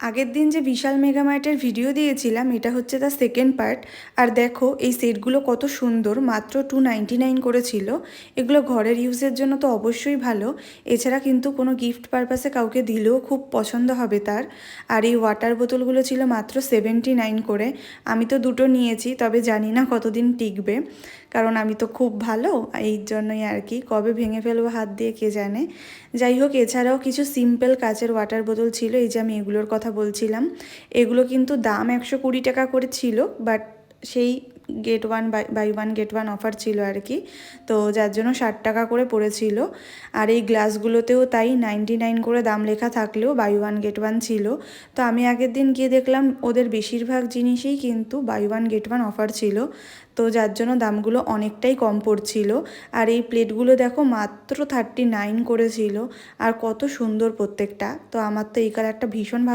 আগের দিন যে বিশাল মেগামার্টের ভিডিও দিয়েছিলাম এটা হচ্ছে তার সেকেন্ড পার্ট। আর দেখো এই সেটগুলো কত সুন্দর, মাত্র 299 করেছিল। এগুলো ঘরের ইউজের জন্য তো অবশ্যই ভালো, এছাড়া কিন্তু কোনো গিফট পারপাসে কাউকে দিলেও খুব পছন্দ হবে তার। আর এই ওয়াটার বোতলগুলো ছিল মাত্র 79 করে। আমি তো দুটো নিয়েছি, তবে জানি না কতদিন টিকবে, কারণ আমি তো খুব ভালো, এই জন্যই আর কি, কবে ভেঙে ফেলবো হাত দিয়ে কে জানে। যাই হোক, এছাড়াও কিছু সিম্পল কাচের ওয়াটার বোতল ছিল, এই যে আমি এগুলোর কথা বলছিলাম। এগুলো কিন্তু দাম 120 টাকা করে ছিল, বাট সেই get one buy one get one offer ছিল আর কি, তো যার জন্য 60 টাকা করে পড়েছিল। আর এই গ্লাসগুলোতেও তাই 99 করে দাম লেখা থাকলেও বাই ওয়ান গেট ওয়ান ছিল। তো আমি আগের দিন গিয়ে দেখলাম ওদের বেশিরভাগ জিনিসেই কিন্তু buy one get one offer ছিল, তো যার জন্য দামগুলো অনেকটাই কম পড়ছিল। আর এই প্লেটগুলো দেখো মাত্র 39 করেছিল, আর কত সুন্দর প্রত্যেকটা। তো আমার তো এই কালারটা ভীষণ ভালো